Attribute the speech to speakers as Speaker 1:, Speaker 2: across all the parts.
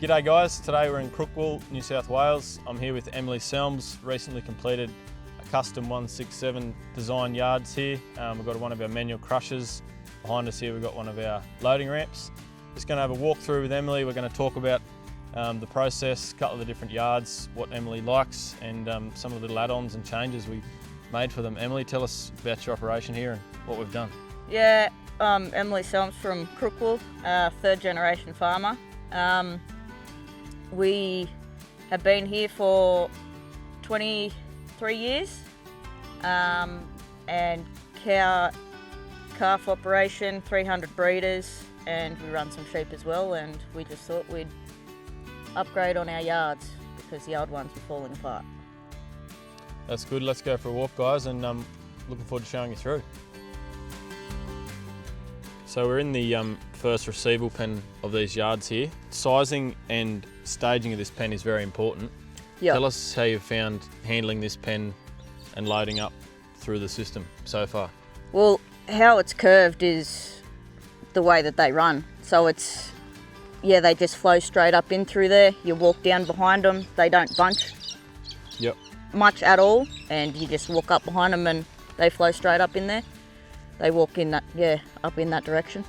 Speaker 1: G'day guys, today we're in Crookwell, New South Wales. I'm here with Emily Selmes, recently completed a custom 167 design yards here. We've got one of our manual crushers. Behind us here we've got one of our loading ramps. Just going to have a walk through with Emily. We're going to talk about the process, a couple of the different yards, what Emily likes, and some of the little add-ons and changes we made for them. Emily, tell us about your operation here and what we've done.
Speaker 2: Yeah, Emily Selmes from Crookwell, third generation farmer. We have been here for 23 years and calf operation, 300 breeders, and we run some sheep as well, and we just thought we'd upgrade on our yards because the old ones were falling apart.
Speaker 1: That's good. Let's go for a walk, guys, and looking forward to showing you through. So we're in the first receival pen of these yards here. Sizing and staging of this pen is very important.
Speaker 2: Yep.
Speaker 1: Tell us how you've found handling this pen and loading up through the system so far.
Speaker 2: Well, how it's curved is the way that they run. So it's, yeah, they just flow straight up in through there. You walk down behind them, they don't bunch much at all, and you just walk up behind them and they flow straight up in there. They walk in that, up in that direction.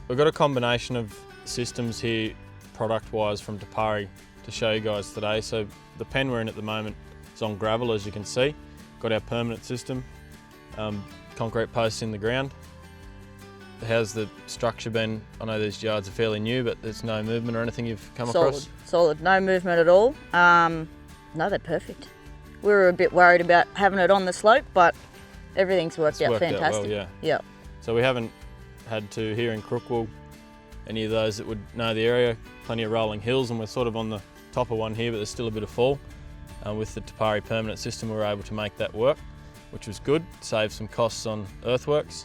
Speaker 2: We've
Speaker 1: got a combination of systems here, product-wise, from Pari to show you guys today. So the pen we're in at the moment is on gravel, as you can see. Got our permanent system, concrete posts in the ground. How's the structure been? I know these yards are fairly new, but there's no movement or anything you've come across?
Speaker 2: Solid, no movement at all. No, they're perfect. We were a bit worried about having it on the slope, but everything's worked out fantastic.
Speaker 1: Out well, yeah. So we haven't had to, here in Crookwell, any of those that would know the area, plenty of rolling hills, and we're sort of on the top of one here, but there's still a bit of fall. With the Pari permanent system, we were able to make that work, which was good, saved some costs on earthworks.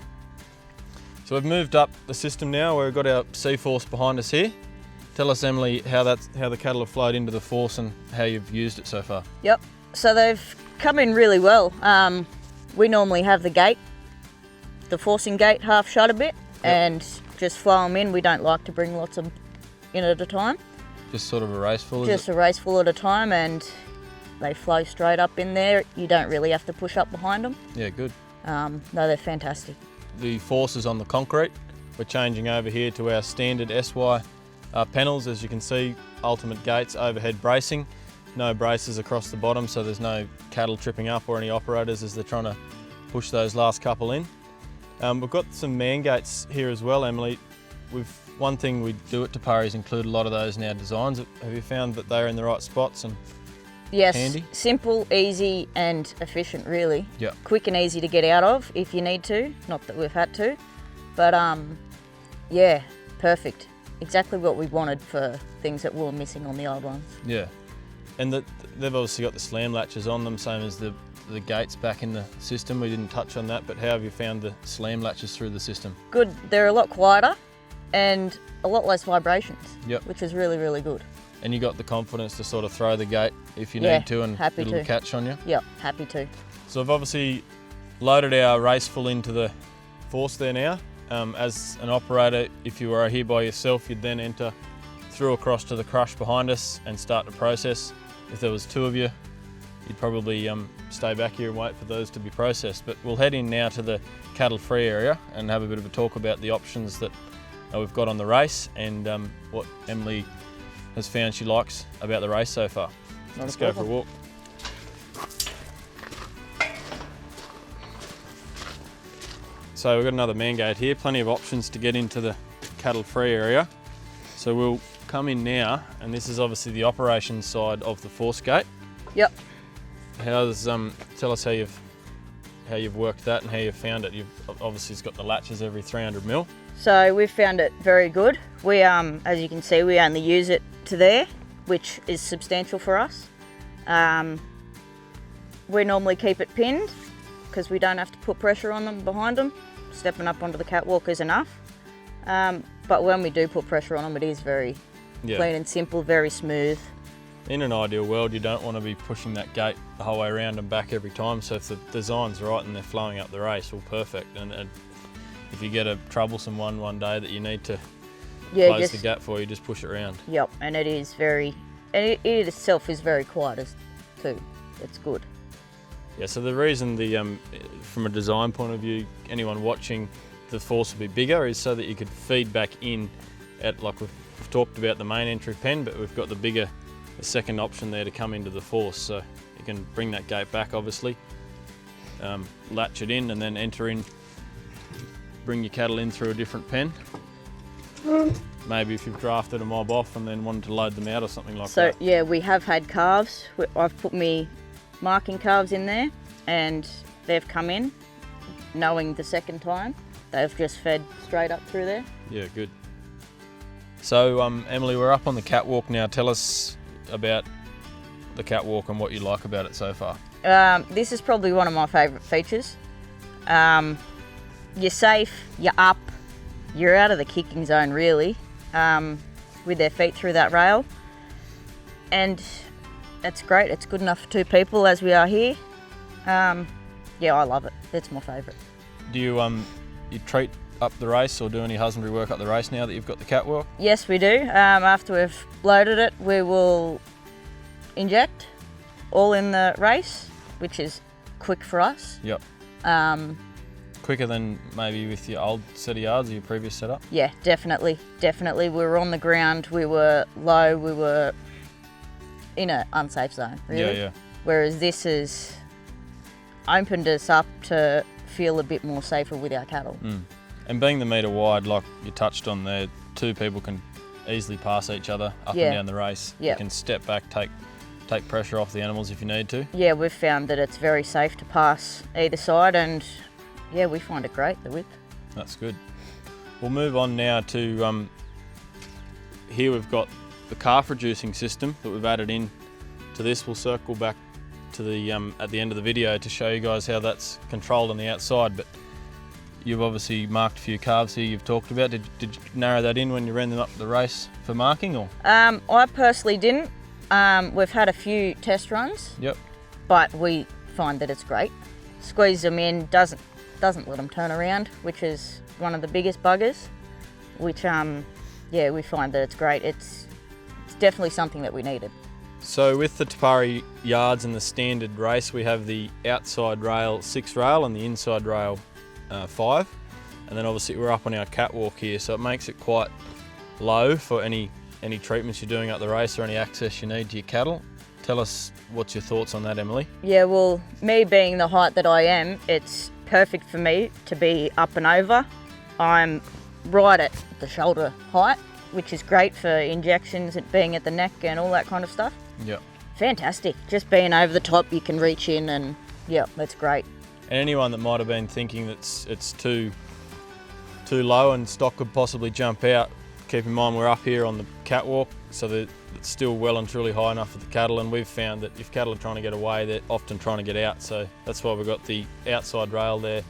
Speaker 1: So we've moved up the system now. We've got our C-force behind us here. Tell us, Emily, how the cattle have flowed into the force and how you've used it so far.
Speaker 2: Yep, so they've come in really well. We normally have the forcing gate half shut a bit, and just flow them in. We don't like to bring lots of in at a time.
Speaker 1: Just sort of a race full,
Speaker 2: Just a race full at a time, and they flow straight up in there. You don't really have to push up behind them.
Speaker 1: Yeah, good.
Speaker 2: No, they're fantastic.
Speaker 1: The force is on the concrete. We're changing over here to our standard SY panels. As you can see, ultimate gates, overhead bracing. No braces across the bottom, so there's no cattle tripping up or any operators as they're trying to push those last couple in. We've got some man gates here as well, Emily. One thing we do at Pari is include a lot of those in our designs. Have you found that they're in the right spots and handy?
Speaker 2: Yes, simple, easy and efficient really.
Speaker 1: Yeah.
Speaker 2: Quick and easy to get out of if you need to, not that we've had to. But yeah, perfect. Exactly what we wanted for things that were missing on the old ones.
Speaker 1: Yeah. And they've obviously got the slam latches on them, same as the gates back in the system. We didn't touch on that, but how have you found the slam latches through the system? Good.
Speaker 2: They're a lot quieter and a lot less vibrations,
Speaker 1: yep,
Speaker 2: which is really, really good.
Speaker 1: And you got the confidence to sort of throw the gate if you need to, and it'll catch on you?
Speaker 2: Yep, happy to.
Speaker 1: So I've obviously loaded our race full into the force there now. As an operator, if you were here by yourself, you'd then enter through across to the crush behind us and start the process. If there was two of you, you'd probably stay back here and wait for those to be processed. But we'll head in now to the cattle-free area and have a bit of a talk about the options that we've got on the race and what Emily has found she likes about the race so far. Let's go for a walk. So we've got another man gate here, plenty of options to get into the cattle-free area. So we'll come in now, and this is obviously the operation side of the force gate.
Speaker 2: Yep.
Speaker 1: Tell us how you've worked that and how you've found it. You've obviously got the latches every 300 mil.
Speaker 2: So we've found it very good. We, as you can see, we only use it to there, which is substantial for us. We normally keep it pinned because we don't have to put pressure on them behind them. Stepping up onto the catwalk is enough. But when we do put pressure on them, it is very clean and simple, very smooth.
Speaker 1: In an ideal world, you don't want to be pushing that gate the whole way around and back every time. So if the design's right and they're flowing up the race, well, perfect. And if you get a troublesome one day that you need to close the gap for you, just push it around.
Speaker 2: Yep, and it is very, and it itself is very quiet too. It's good.
Speaker 1: Yeah, so the reason from a design point of view, anyone watching, the force will be bigger is so that you could feed back in at, like we've talked about the main entry pen, but we've got the second option there to come into the force. So you can bring that gate back, obviously, latch it in and then enter in, bring your cattle in through a different pen. Maybe if you've drafted a mob off and then wanted to load them out or something like that.
Speaker 2: So yeah, we have had calves. I've put me marking calves in there and they've come in knowing the second time. They've just fed straight up through there.
Speaker 1: Yeah, good. So Emily, we're up on the catwalk now. Tell us about the catwalk and what you like about it so far.
Speaker 2: This is probably one of my favourite features. You're safe, you're up, you're out of the kicking zone really, with their feet through that rail. And it's great, it's good enough for two people as we are here. Yeah, I love it, it's my favourite.
Speaker 1: Do you treat up the race or do any husbandry work up the race now that you've got the catwalk?
Speaker 2: Yes, we do. After we've loaded it, we will inject all in the race, which is quick for us.
Speaker 1: Yep. Quicker than maybe with your old set of yards or your previous setup?
Speaker 2: Yeah, definitely. We were on the ground, we were low, we were in an unsafe zone, really.
Speaker 1: Yeah.
Speaker 2: Whereas this has opened us up to feel a bit more safer with our cattle.
Speaker 1: And being the metre wide, like you touched on there, two people can easily pass each other up and down the race.
Speaker 2: Yep.
Speaker 1: You can step back, take pressure off the animals if you need to.
Speaker 2: Yeah, we've found that it's very safe to pass either side, and yeah, we find it great, the width.
Speaker 1: That's good. We'll move on now to, here we've got the calf reducing system that we've added in to this. We'll circle back to the at the end of the video to show you guys how that's controlled on the outside, but you've obviously marked a few calves here you've talked about. Did you narrow that in when you ran them up the race for marking, or?
Speaker 2: I personally didn't. We've had a few test runs.
Speaker 1: Yep.
Speaker 2: But we find that it's great. Squeeze them in, doesn't let them turn around, which is one of the biggest buggers. Which yeah, we find that it's great. It's definitely something that we needed.
Speaker 1: So with the Pari yards and the standard race, we have the outside rail 6 rail and the inside rail 5, and then obviously we're up on our catwalk here, so it makes it quite low for any treatments you're doing up the race or any access you need to your cattle. Tell us what's your thoughts on that, Emily?
Speaker 2: Yeah, well, me being the height that I am, it's perfect for me to be up and over. I'm right at the shoulder height, which is great for injections, it being at the neck and all that kind of stuff.
Speaker 1: Yep.
Speaker 2: Fantastic. Just being over the top, you can reach in, and yeah, that's great.
Speaker 1: And anyone that might have been thinking that it's too low and stock could possibly jump out, keep in mind we're up here on the catwalk, so that it's still well and truly high enough for the cattle, and we've found that if cattle are trying to get away, they're often trying to get out, so that's why we've got the outside rail there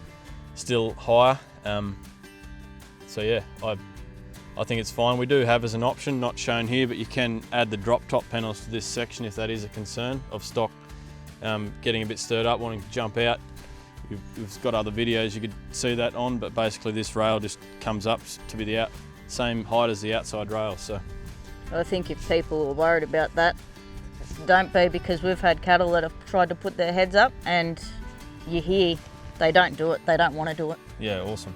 Speaker 1: still higher. So yeah, I think it's fine. We do have as an option, not shown here, but you can add the drop top panels to this section if that is a concern of stock getting a bit stirred up, wanting to jump out. We've got other videos you could see that on, but basically this rail just comes up to be the same height as the outside rail. So
Speaker 2: I think if people are worried about that, don't be, because we've had cattle that have tried to put their heads up and you hear they don't do it, they don't want to do it.
Speaker 1: Yeah, awesome.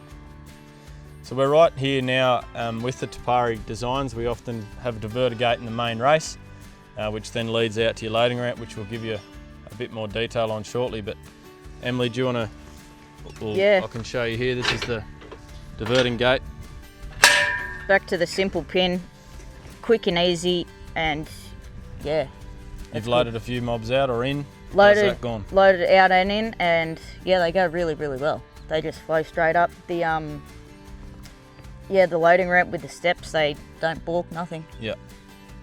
Speaker 1: So we're right here now with the Pari designs. We often have a diverter gate in the main race, which then leads out to your loading ramp, which we'll give you a bit more detail on shortly. But Emily, do you want to?
Speaker 2: Yeah.
Speaker 1: I can show you here. This is the diverting gate.
Speaker 2: Back to the simple pin, quick and easy, and yeah.
Speaker 1: You've loaded a few mobs out or in.
Speaker 2: Loaded,
Speaker 1: how's that gone?
Speaker 2: Loaded out and in, and yeah, they go really, really well. They just flow straight up. The the loading ramp with the steps, they don't balk, nothing.
Speaker 1: Yeah.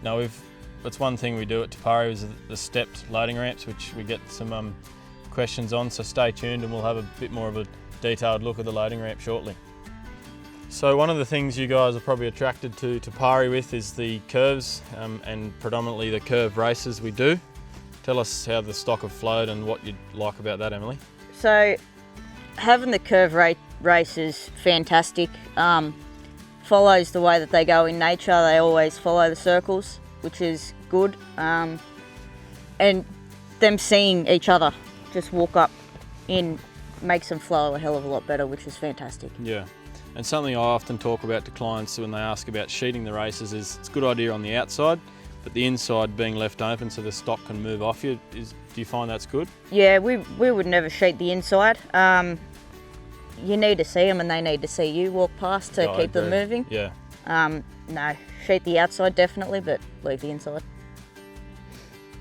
Speaker 1: No, that's one thing we do at Pari is the stepped loading ramps, which we get some questions on, so stay tuned and we'll have a bit more of a detailed look at the loading ramp shortly. So one of the things you guys are probably attracted to Pari with is the curves and predominantly the curve races we do. Tell us how the stock have flowed and what you'd like about that, Emily.
Speaker 2: So having the curve race is fantastic. follows the way that they go in nature. They always follow the circles, which is good. And them seeing each other just walk up in makes them flow a hell of a lot better, which is fantastic.
Speaker 1: Yeah. And something I often talk about to clients when they ask about sheeting the races is it's a good idea on the outside, but the inside being left open so the stock can move off you. Do you find that's good?
Speaker 2: Yeah, we would never sheet the inside. You need to see them and they need to see you walk past to keep them moving.
Speaker 1: Yeah.
Speaker 2: No, sheet the outside definitely, but leave the inside.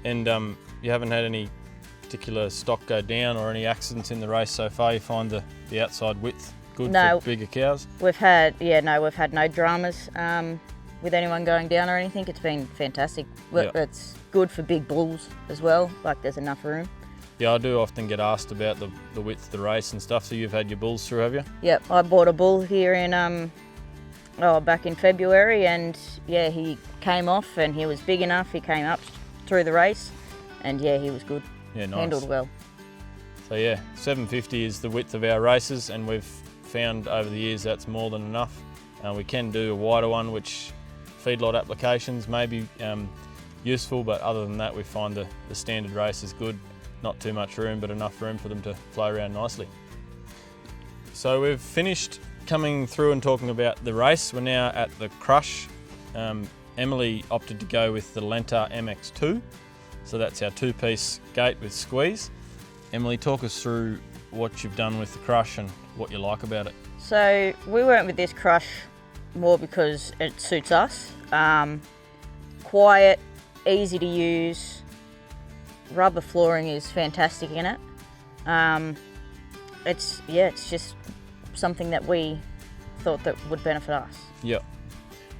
Speaker 1: And you haven't had any particular stock go down or any accidents in the race so far? You find the outside width good for bigger cows?
Speaker 2: We've had no dramas with anyone going down or anything. It's been fantastic.
Speaker 1: Yep.
Speaker 2: It's good for big bulls as well, like there's enough room.
Speaker 1: Yeah, I do often get asked about the width of the race and stuff, so you've had your bulls through, have you?
Speaker 2: Yep, I bought a bull here in back in February, and yeah, he came off and he was big enough. He came up through the race, and yeah, he was good.
Speaker 1: Yeah, nice.
Speaker 2: Handled well.
Speaker 1: So yeah, 750 is the width of our races, and we've found over the years that's more than enough. We can do a wider one, which feedlot applications may be useful, but other than that, we find the standard race is good. Not too much room, but enough room for them to flow around nicely. So we've finished coming through and talking about the race. We're now at the crush. Emily opted to go with the Lenta MX2. So that's our two-piece gate with squeeze. Emily, talk us through what you've done with the crush and what you like about it.
Speaker 2: So we went with this crush more because it suits us. Quiet, easy to use. Rubber flooring is fantastic in it. It's just something that we thought that would benefit us.
Speaker 1: Yep.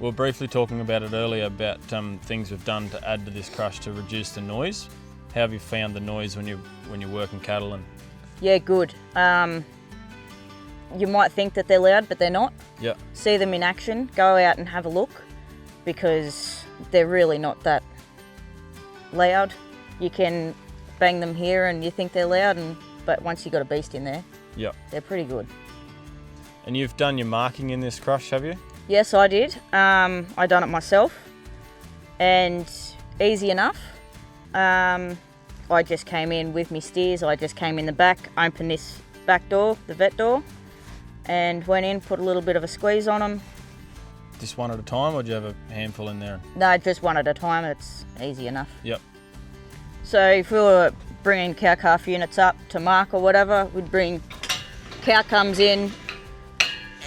Speaker 1: We were briefly talking about it earlier about things we've done to add to this crush to reduce the noise. How have you found the noise when you're working cattle? And
Speaker 2: yeah, good. You might think that they're loud, but they're not.
Speaker 1: Yeah.
Speaker 2: See them in action. Go out and have a look, because they're really not that loud. You can bang them here and you think they're loud, but once you've got a beast in there,
Speaker 1: yep,
Speaker 2: they're pretty good.
Speaker 1: And you've done your marking in this crush, have you?
Speaker 2: Yes, I did. I done it myself, and easy enough. I just came in with my steers. I just came in the back, opened this back door, the vet door, and went in, put a little bit of a squeeze on them.
Speaker 1: Just one at a time, or do you have a handful in there?
Speaker 2: No, just one at a time. It's easy enough.
Speaker 1: Yep.
Speaker 2: So if we were bringing cow-calf units up to mark or whatever, we'd bring cow comes in,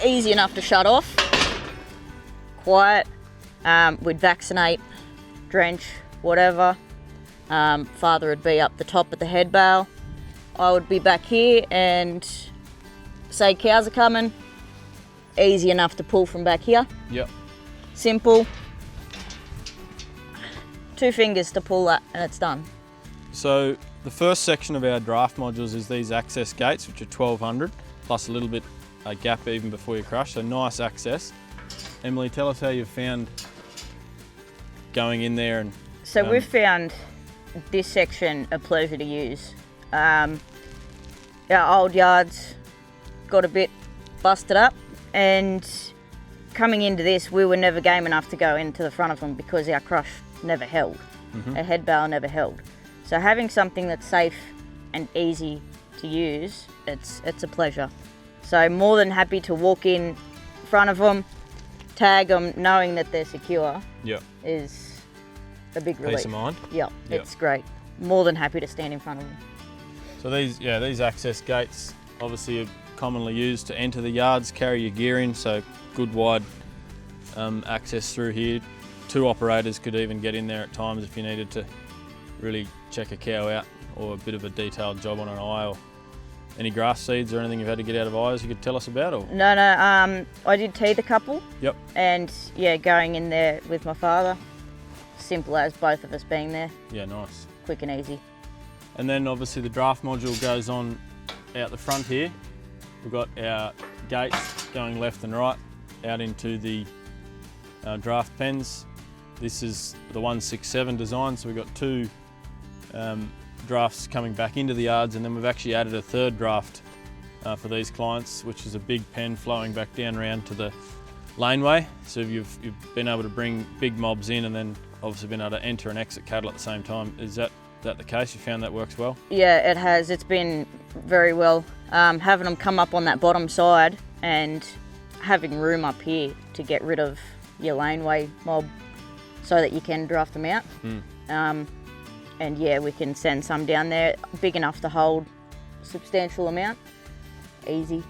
Speaker 2: easy enough to shut off, quiet. We'd vaccinate, drench, whatever. Father would be up the top of the head bale. I would be back here and say cows are coming. Easy enough to pull from back here.
Speaker 1: Yep.
Speaker 2: Simple. 2 fingers to pull that and it's done.
Speaker 1: So the first section of our draft modules is these access gates, which are 1200, plus a little bit a gap even before you crush, so nice access. Emily, tell us how you've found going in there. And
Speaker 2: so we've found this section a pleasure to use. Our old yards got a bit busted up, and coming into this, we were never game enough to go into the front of them because our crush never held. Our head bale never held. So having something that's safe and easy to use, it's a pleasure. So more than happy to walk in front of them, tag them, knowing that they're secure.
Speaker 1: Yep.
Speaker 2: Is a big relief.
Speaker 1: Peace of mind.
Speaker 2: Yep, it's great. More than happy to stand in front of them.
Speaker 1: So these access gates obviously are commonly used to enter the yards, carry your gear in, so good wide access through here. 2 operators could even get in there at times if you needed to really check a cow out, or a bit of a detailed job on an eye, or any grass seeds or anything you've had to get out of eyes you could tell us about? Or
Speaker 2: No, I did teeth a couple.
Speaker 1: Yep.
Speaker 2: And yeah, going in there with my father, simple as both of us being there.
Speaker 1: Yeah, nice.
Speaker 2: Quick and easy.
Speaker 1: And then obviously the draft module goes on out the front here. We've got our gates going left and right out into the draft pens. This is the 167 design, so we've got 2 drafts coming back into the yards, and then we've actually added a 3rd draft for these clients, which is a big pen flowing back down around to the laneway. So you've been able to bring big mobs in and then obviously been able to enter and exit cattle at the same time. Is that the case? You found that works well?
Speaker 2: Yeah, it has. It's been very well. Having them come up on that bottom side and having room up here to get rid of your laneway mob so that you can draft them out. And yeah, we can send some down there big enough to hold a substantial amount. Easy.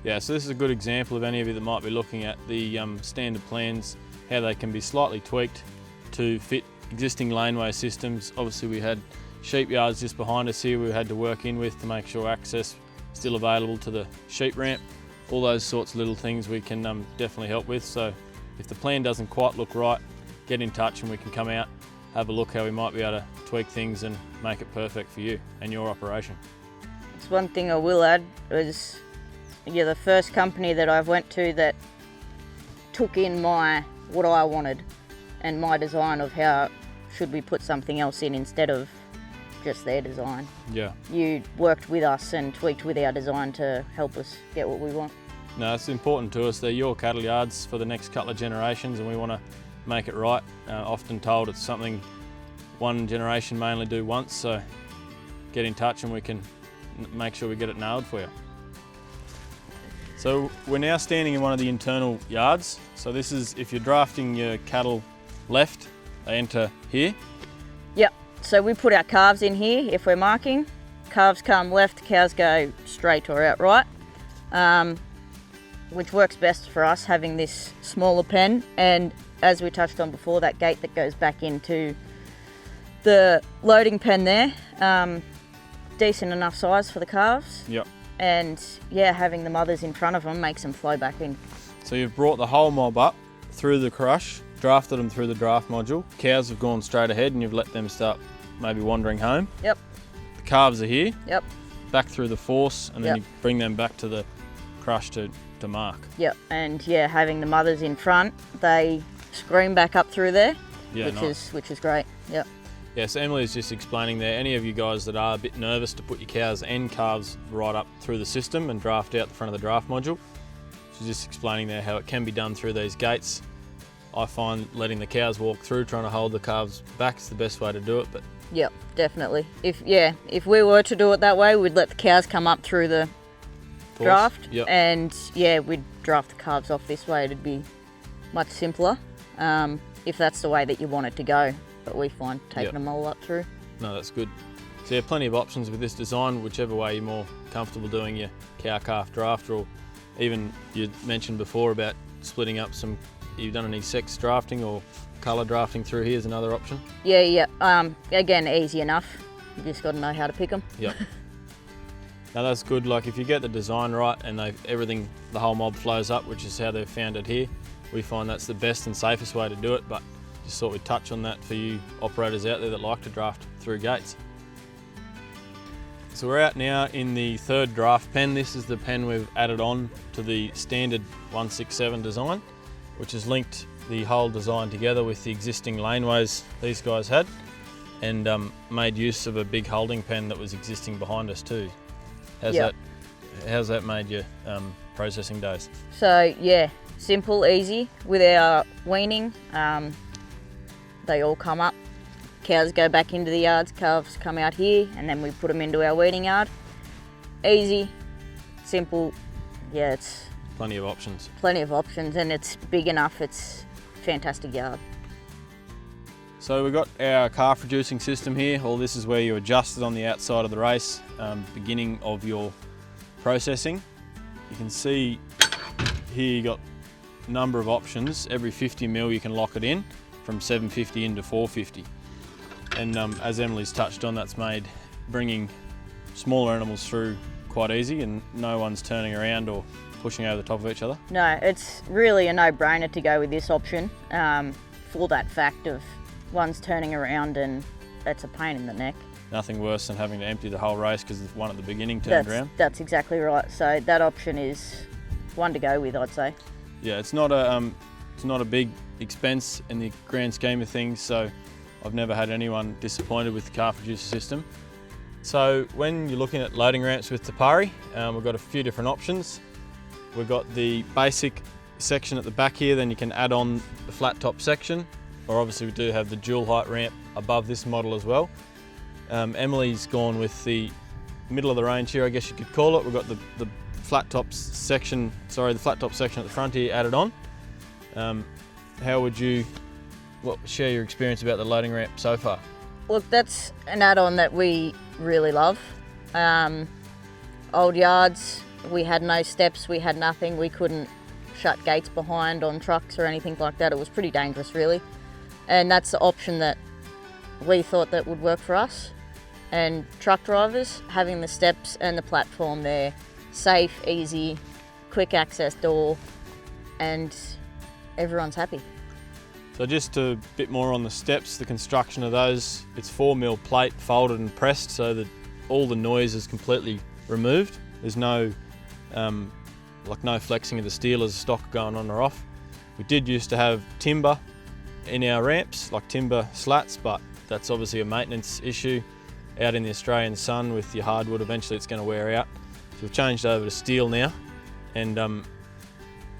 Speaker 1: Yeah, so this is a good example of any of you that might be looking at the standard plans, how they can be slightly tweaked to fit existing laneway systems. Obviously we had sheep yards just behind us here we had to work in with to make sure access still available to the sheep ramp. All those sorts of little things we can definitely help with. So if the plan doesn't quite look right, get in touch and we can come out, have a look how we might be able to tweak things and make it perfect for you and your operation.
Speaker 2: It's one thing I will add was you're the first company that I've went to that took in what I wanted and my design of how should we put something else in instead of just their design.
Speaker 1: Yeah.
Speaker 2: You worked with us and tweaked with our design to help us get what we want.
Speaker 1: No, it's important to us. They're your cattle yards for the next couple of generations and we want to make it right. Often told it's something one generation may only do once, so get in touch and we can make sure we get it nailed for you. So we're now standing in one of the internal yards. So this is, if you're drafting your cattle left, they enter here.
Speaker 2: Yep, so we put our calves in here if we're marking. Calves come left, cows go straight or out right, which works best for us having this smaller pen, and as we touched on before, that gate that goes back into the loading pen there, decent enough size for the calves.
Speaker 1: Yep.
Speaker 2: And yeah, having the mothers in front of them makes them flow back in.
Speaker 1: So you've brought the whole mob up through the crush, drafted them through the draft module. Cows have gone straight ahead and you've let them start maybe wandering home.
Speaker 2: Yep.
Speaker 1: The calves are here.
Speaker 2: Yep.
Speaker 1: Back through the force and then you bring them back to the crush to mark.
Speaker 2: Yep, and yeah, having the mothers in front, they scream back up through there,
Speaker 1: Yeah,
Speaker 2: which is great. Yep.
Speaker 1: Yeah, so Emily's just explaining there, any of you guys that are a bit nervous to put your cows and calves right up through the system and draft out the front of the draft module, she's just explaining there how it can be done through these gates. I find letting the cows walk through, trying to hold the calves back is the best way to do it. But
Speaker 2: yep, definitely. If we were to do it that way, we'd let the cows come up through the draft, and yeah, we'd draft the calves off this way. It'd be much simpler if that's the way that you want it to go. But we find taking them all up through.
Speaker 1: No, that's good. So yeah, plenty of options with this design, whichever way you're more comfortable doing your cow-calf draft, or even you mentioned before about splitting up some, you've done any sex drafting or colour drafting through here is another option?
Speaker 2: Yeah. Again, easy enough. You just got to know how to pick them.
Speaker 1: Yep. Now that's good, like if you get the design right and the whole mob flows up, which is how they've found it here, we find that's the best and safest way to do it, but just thought we'd touch on that for you operators out there that like to draft through gates. So we're out now in the third draft pen. This is the pen we've added on to the standard 167 design, which has linked the whole design together with the existing laneways these guys had, and made use of a big holding pen that was existing behind us too. How's that made your processing days?
Speaker 2: So yeah, simple, easy. With our weaning, they all come up. Cows go back into the yards, calves come out here, and then we put them into our weaning yard. Easy, simple. Yeah, it's
Speaker 1: plenty of options.
Speaker 2: Plenty of options, and it's big enough. It's a fantastic yard.
Speaker 1: So we've got our calf reducing system here. All this is where you adjust it on the outside of the race, beginning of your processing. You can see here you got a number of options. Every 50 mil you can lock it in, from 750 into 450. And as Emily's touched on, that's made bringing smaller animals through quite easy, and no one's turning around or pushing over the top of each other.
Speaker 2: No, it's really a no-brainer to go with this option for that fact of one's turning around and it's a pain in the neck.
Speaker 1: Nothing worse than having to empty the whole race because one at the beginning turned around.
Speaker 2: That's exactly right. So that option is one to go with, I'd say.
Speaker 1: Yeah, it's not a big expense in the grand scheme of things, so I've never had anyone disappointed with the calf reducer system. So when you're looking at loading ramps with the Pari, we've got a few different options. We've got the basic section at the back here, then you can add on the flat top section, or obviously we do have the dual height ramp above this model as well. Emily's gone with the middle of the range here, I guess you could call it. We've got the flat top section, the flat top section at the front here added on. How would you share your experience about the loading ramp so far?
Speaker 2: Look, that's an add-on that we really love. Old yards, we had no steps, we had nothing, we couldn't shut gates behind on trucks or anything like that. It was pretty dangerous, really. And that's the option that we thought that would work for us. And truck drivers, having the steps and the platform there, safe, easy, quick access door, and everyone's happy.
Speaker 1: So just a bit more on the steps, the construction of those. It's 4mm plate folded and pressed so that all the noise is completely removed. There's no no flexing of the steel as stock going on or off. We did used to have timber in our ramps, like timber slats, but that's obviously a maintenance issue. Out in the Australian sun with your hardwood, eventually it's going to wear out. So we've changed over to steel now, and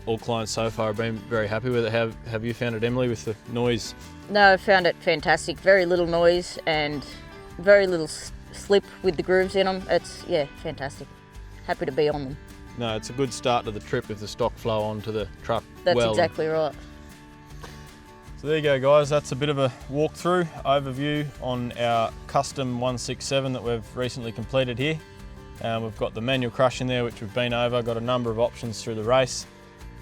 Speaker 1: all clients so far have been very happy with it. Have you found it, Emily, with the noise?
Speaker 2: No, I found it fantastic. Very little noise and very little slip with the grooves in them. It's, yeah, fantastic. Happy to be on them.
Speaker 1: No, it's a good start to the trip if the stock flow onto the truck.
Speaker 2: That's exactly right.
Speaker 1: So there you go, guys. That's a bit of a walkthrough overview on our custom 167 that we've recently completed here. We've got the manual crush in there, which we've been over, got a number of options through the race.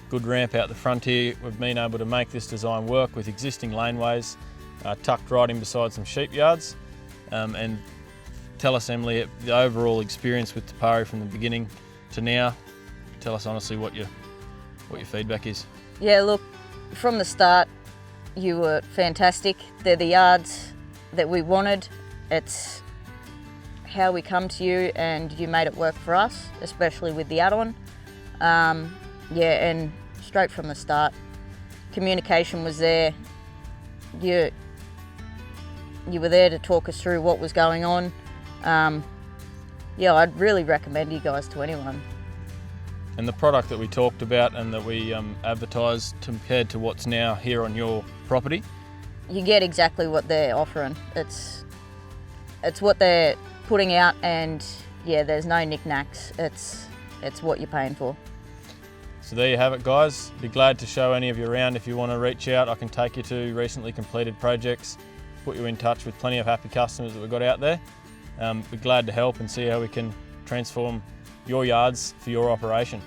Speaker 1: Good ramp out the front here. We've been able to make this design work with existing laneways, tucked right in beside some sheep yards. And tell us, Emily, the overall experience with the Pari from the beginning to now. Tell us honestly what your feedback is.
Speaker 2: Yeah, look, from the start, you were fantastic. They're the yards that we wanted. It's how we come to you, and you made it work for us, especially with the add-on. Yeah, and straight from the start, communication was there. You were there to talk us through what was going on. Yeah, I'd really recommend you guys to anyone.
Speaker 1: And the product that we talked about and that we advertised compared to what's now here on your property?
Speaker 2: You get exactly what they're offering. It's what they're putting out, and yeah, there's no knickknacks. It's what you're paying for.
Speaker 1: So there you have it, guys. Be glad to show any of you around. If you want to reach out, I can take you to recently completed projects, put you in touch with plenty of happy customers that we've got out there. Be glad to help and see how we can transform your yards for your operation.